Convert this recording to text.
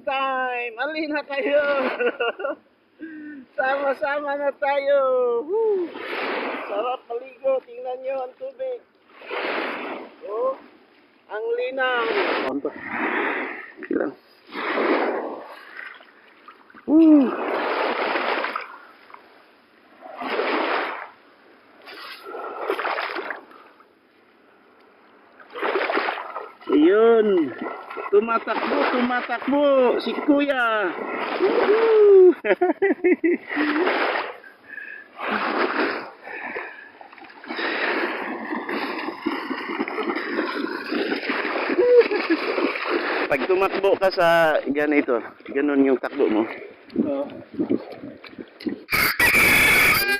swimming time! Alina kayo! Sama-sama na tayo! Woo! Sarap maligo, tingnan nyo ang tubig. Oh, ang linaw. Konto. Ilang. Woo! Ayun. Tumatakbo si Kuya. Woo! Pag tumakbo ka sa ganito, ganun yung takbo mo.